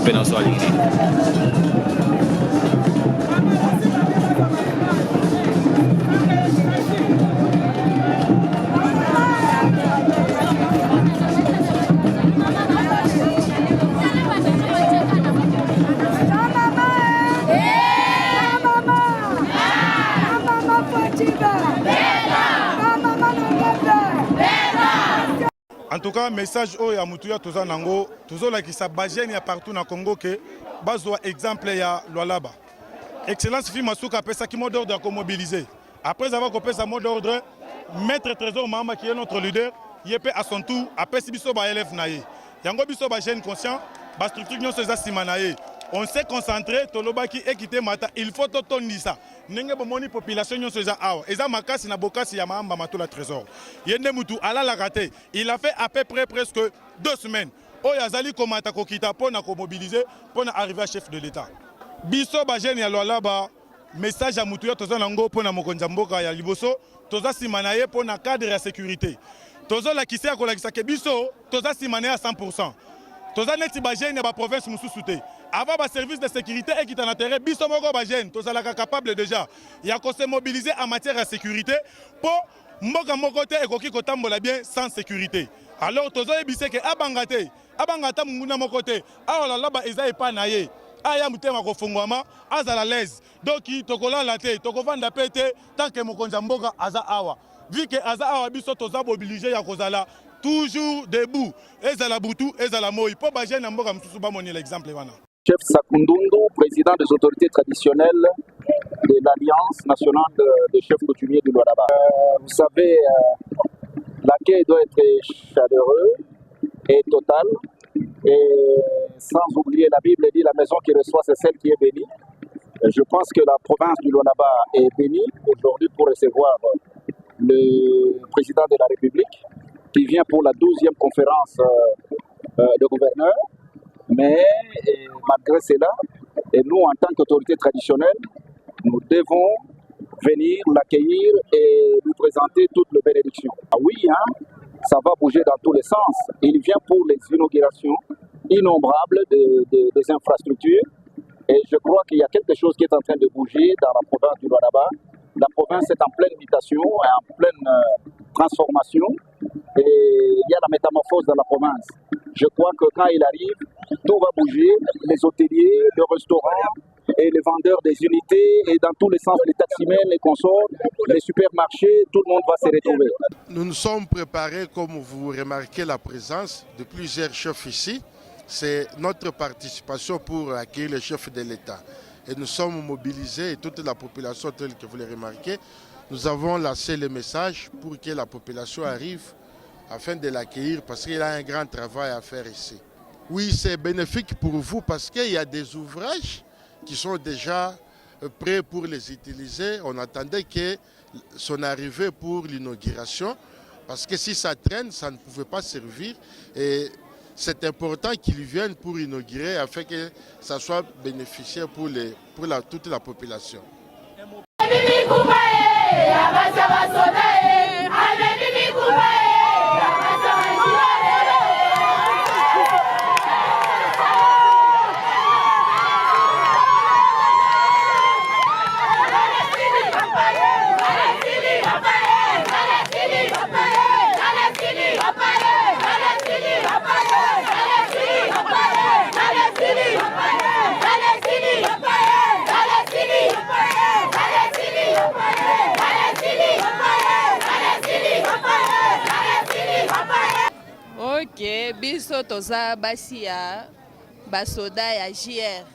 Apenas só alegria. En tout cas, message au Yamoutuya Tozanango, Tozola qui s'abagène partout dans le Congo que bazwa exemple ya Lualaba. Excellence Fi Masuka pesa qui mot d'ordre à mobiliser. Après avoir coupé sa mot d'ordre, Maître Trésor Mahama qui est notre leader, il à son tour, après si biso ba élève naïe. Yango biso ba jeune conscient, ba structure nyon seza simanaye. On s'est concentré, Tolobaki équité mata, il faut totoni ça. Nenge bomoni population nyon seza awa. Eza makasi na bokasi ya Mahamba Matula Trésor. Yende mutu ala la raté. Il a fait à peu près presque 2 semaines. Oyazali komata kokita pour na mobiliser pour arriver à chef de l'État. Biso ba jeune ya Lualaba, message à mutu ya tozanango pour na mokonza mboka ya liboso, toza simanaye pour na cadre ya sécurité. Tozo la kisi ya kolakisa ke biso, toza simanaye à 100%. Toza neti ba jeune ya ba province mususu te. Avant le service de sécurité et qui est en intérêt, biso moko ba jeune, tous ala capable déjà. Il y a qu'on se mobiliser en matière de sécurité pour mboka moko te ekoki kotambola bien sans sécurité. Alors tozo ebise ke abangata munguna moko te. Alors là ba eza epa naye. Aya mutema ko fungwama azala l'aise. Donc tokola la te, tokovanda pete tant que mokonza mboka aza awa. Vu que aza awa biso toza obligé ya kozala toujours debout. Ezala butu, ezala moi. Po ba jeune mboka msusu ba moni l'exemple wana. Chef Sakundundu, président des autorités traditionnelles de l'Alliance nationale des chefs coutumiers du Lualaba. Vous savez, l'accueil doit être chaleureux et total. Et sans oublier, la Bible dit la maison qui reçoit, c'est celle qui est bénie. Je pense que la province du Lualaba est bénie aujourd'hui pour recevoir le président de la République qui vient pour la 12e conférence de gouverneurs. Mais malgré cela, et nous en tant qu'autorité traditionnelle, nous devons venir l'accueillir et lui présenter toutes les bénédictions. Ah oui, ça va bouger dans tous les sens. Il vient pour les inaugurations innombrables des infrastructures. Et je crois qu'il y a quelque chose qui est en train de bouger dans la province du Lualaba. La province est en pleine mutation, en pleine transformation. Et il y a la métamorphose dans la province. Je crois que quand il arrive, tout va bouger. Les hôteliers, les restaurants et les vendeurs des unités et dans tous les sens, les taximens, les consorts, les supermarchés, tout le monde va se retrouver. Nous nous sommes préparés, comme vous remarquez, la présence de plusieurs chefs ici. C'est notre participation pour accueillir les chefs de l'État. Et nous sommes mobilisés, et toute la population, telle que vous l'avez remarqué, nous avons lancé le message pour que la population arrive afin de l'accueillir parce qu'il a un grand travail à faire ici. Oui, c'est bénéfique pour vous parce qu'il y a des ouvrages qui sont déjà prêts pour les utiliser. On attendait que son arrivée pour l'inauguration parce que si ça traîne, ça ne pouvait pas servir. Et c'est important qu'ils viennent pour inaugurer afin que ça soit bénéficiaire pour toute la population. Allez, ke biso toza basi ya basoda ya JR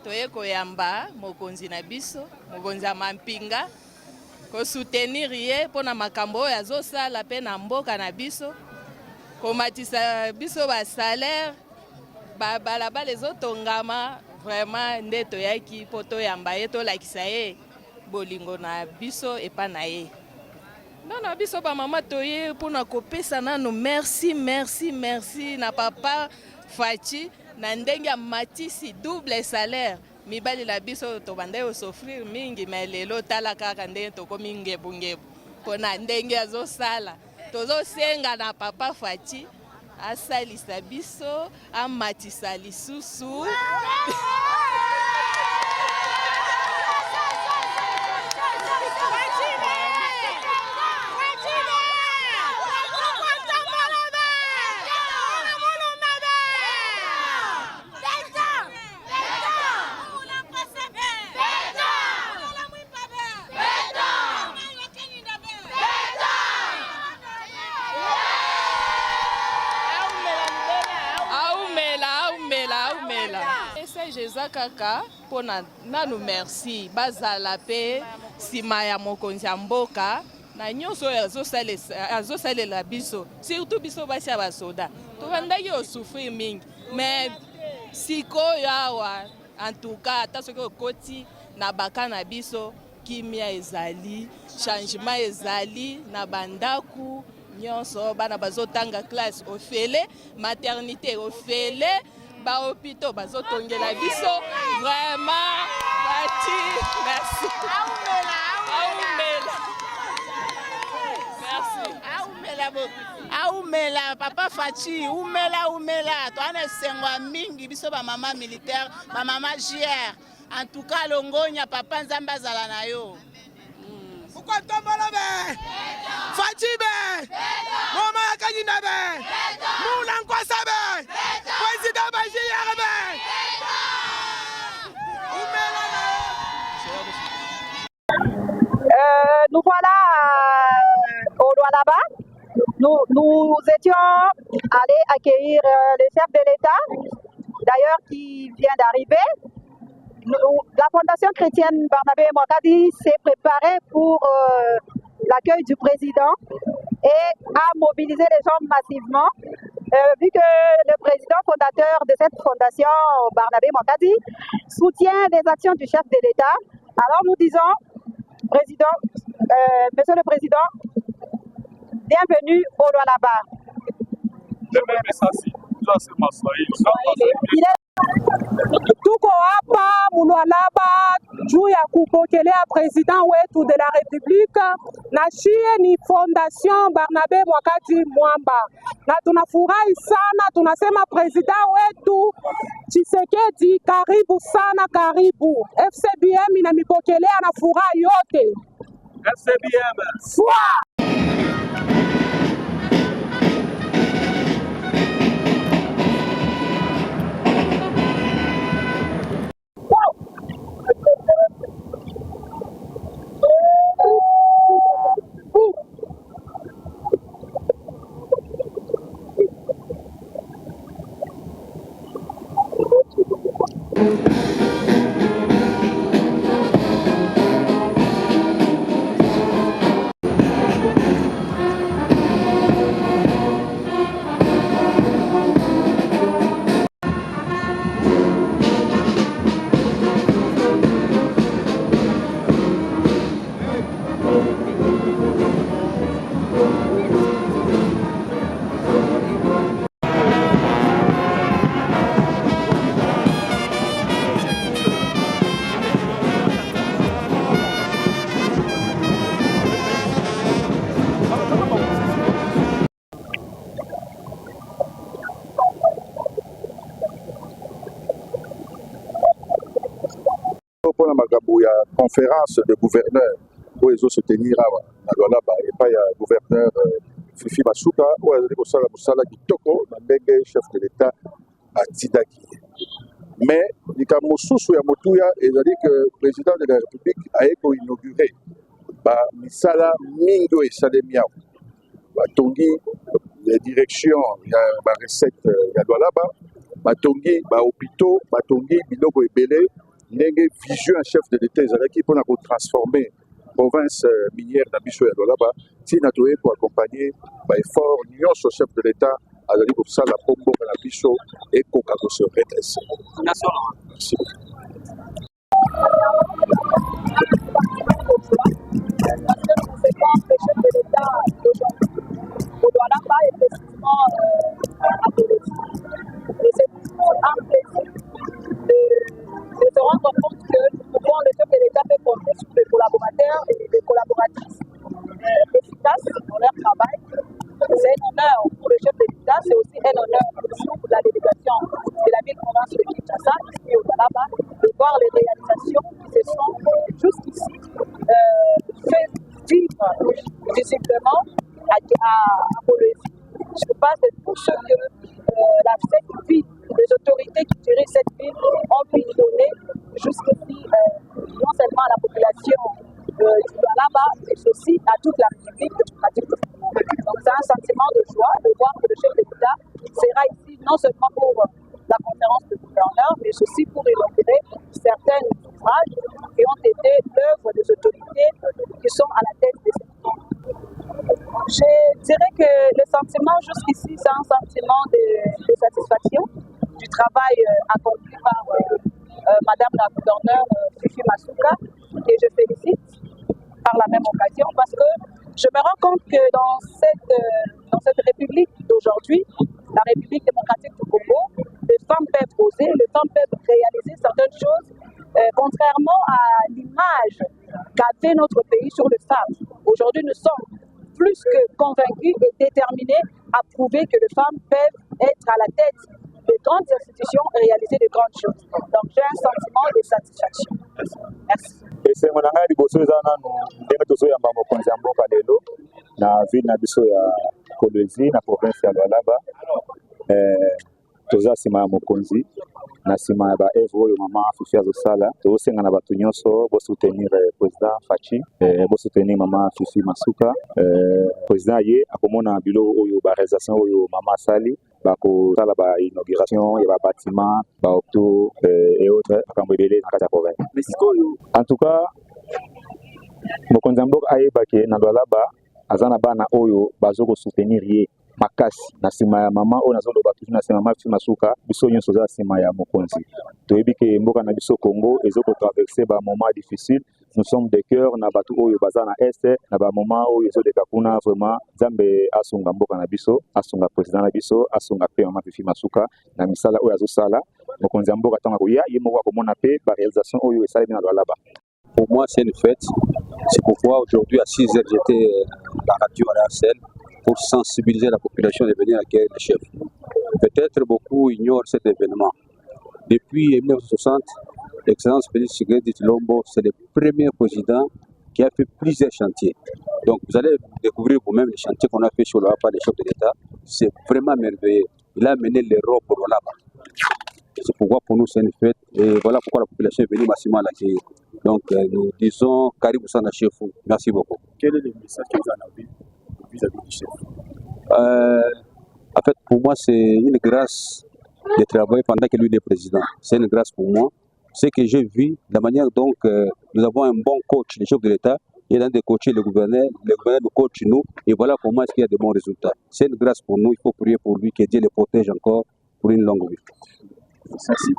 toye koyamba mokonzi na biso mokonzi ya mampinga kosoutenir ye mpona makambo oyo azosala mpe na mboka na biso komatisa biso basalaire balabala ezotongama vraiment nde toyaki mpo toyamba ye tolakisa ye bolingo na biso epa na ye nana biso bamama toye mpona kopesa nano merci na papa Faci na ndenge ya matisi double salaire mibali la biso tobanda osofrir mingi me lelo tala kaka ndenge tokomi ngebungebu mpona ndenge azosala tozosenga na papa Faci asalisa biso amatisa lisusu eza kaka mpona nanu merci bazala mpe nsima ya mokonzi ya mboka na nyonso oyo azosalela biso surtout biso basi ya basoda tobandaki osouffrir mingi mais sikoyo awa en tout cas ata soki okoti na baka na biso kimia ezali changement ezali na bandaku nyonso bana bazotanga classe ofele maternité ofele bahôpitaux bazotongela biso vraiment Faci merci aumela papa Faci umela toana sengwa mingi biso ba mama militaire ba mama JR en tout cas longonya papa nzambe azala na yo pourquoi tombola be Faci be mama kanyina be muna nkwasa be président ba JR be nous voilà au Lualaba. Nous étions allés accueillir le chef de l'État, d'ailleurs qui vient d'arriver. La Fondation chrétienne Barnabé Mwakadi s'est préparée pour l'accueil du président et a mobilisé les gens massivement. Vu que le président fondateur de cette fondation, Barnabé Mwakadi, soutient les actions du chef de l'État, alors nous disons, Monsieur le Président, bienvenue au Lualaba. Tuko hapa Lualaba juu ya kupokelea president wetu de la Republique na shie ni Fondation Barnabé Mwakadi Mwamba, na tunafurahi sana, tunasema president wetu Tshisekedi karibu sana, karibu. FCBM inamipokelea na furaha yote. FCBM pour la makambo ya conférence de gouverneur oyo ezosoutenir awa na Lualaba epai ya gouverneur Fifi Masuka oyo azali kosala mosala kitoko na ndenge chef de l'État atindaki. Mais likambo mosusu ya motuya ezali que président de la République aye koinaugure bamisala mingi oyo esalemi awa batongi direction ya ba recette ya Lualaba batongi ba hôpitaux batongi biloko ebele ndenge vision un chef de l'État ezalaki mpona kotransformer province minière na biso ya Lualaba ntina toye koaccompagner baeffort nyonso chef de l'État azali kosala mpo mboka na biso ekoka kose redresse. Merci. Au Lualaba et précisément à Kolwezi. Et c'est toujours un plaisir de se rendre compte que le chef de l'État peut compter sur des collaborateurs et des collaboratrices efficaces dans leur travail. C'est un honneur pour le chef de l'État, c'est aussi un honneur pour la délégation de la ville-province de Kinshasa, ici au Lualaba, de voir les réalisations qui se sont jusqu'ici fait vivre visiblement à Kolwezi. Je pense que tout ce que cette ville, les autorités qui dirigent cette ville ont pu donner jusqu'ici, non seulement à la population du Lualaba, mais aussi à toute la République démocratique. Donc c'est un sentiment de joie de voir que le chef de l'État sera ici non seulement pour la conférence de gouverneurs, mais aussi pour inaugurer certains ouvrages qui ont été l'œuvre des autorités qui sont à la tête de cette ville. Je dirais que le sentiment jusqu'ici, c'est un sentiment de satisfaction du travail accompli par Madame la gouverneure Fifi Masuka, et je félicite par la même occasion parce que je me rends compte que dans cette République d'aujourd'hui, la République démocratique du Congo, les femmes peuvent oser, les femmes peuvent réaliser certaines choses, contrairement à l'image qu'avait notre pays sur les femmes. Aujourd'hui, nous sommes plus que convaincus et déterminés à prouver que les femmes peuvent être à la tête de grandes institutions et réaliser de grandes choses. Donc j'ai un sentiment de satisfaction. Merci. esengo na ngai liboso eza nanu ndenge tozoyamba mokonzi ya mboka lelo na ville na biso ya Kolwezi na province ya Lualaba. Toza nsima ya mokonzi na nsima ya baevre oyo mama Fifi azosala. Tozosenga na bato nyonso bosoutenir président Faci, bosoutenir mama Fifi Masuka. Président ye akomona biloko oyo baréalisation oyo mama asali, bakosala bainauguration ya babatima bahôpitaux et autres makambo ebele na kati ya province. En tout cas mokonzi ya mboka ayebaki na Lualaba aza na bana oyo bazokosoutenir ye makasi na nsima ya mama oyo nazoloba toujours na nsima ya mama Fifi Masuka. Biso nyonso oza nsima ya mokonzi. Toyebi ke mboka na biso Congo ezokotraverse ba moment difficile. Nous sommes de cœur na bato oyo baza na este na ba moment oyo ezoleka kuna. Vraiment Nzambe asunga mboka na biso, asunga président na biso, asunga pe mama Fifi Masuka na misala oyo azosala. Mokonzi ya mboka tanga koya ye moko akomona pe ba réalisation oyo esalemi na Lualaba. Pour moi c'est une fête. C'est pourquoi aujourd'hui à 6h j'étais à la radio à la scène pour sensibiliser la population de venir accueillir le chef. Peut-être beaucoup ignorent cet événement. Depuis 1960, l'excellence Félix Tshisekedi Tshilombo, c'est le premier président qui a fait plusieurs chantiers. Donc vous allez découvrir vous-même les chantiers qu'on a fait sur le Lualaba, les chefs de l'État. C'est vraiment merveilleux. Il a mené l'Europe au Lualaba. C'est pourquoi pour nous c'est une fête. Et voilà pourquoi la population est venue massivement l'accueillir. Donc nous disons Karibu Sana Chefu. Merci beaucoup. Quel est le message que vous en avez vis-à-vis du chef? En fait, pour moi, c'est une grâce de travailler pendant que lui est président. C'est une grâce pour moi. Ce que j'ai vu, la manière dont nous avons un bon coach, le chef de l'État, il a de coacher le gouverneur nous coach nous, et voilà comment est-ce qu'il y a de bons résultats. C'est une grâce pour nous, il faut prier pour lui, que Dieu le protège encore pour une longue vie. Merci.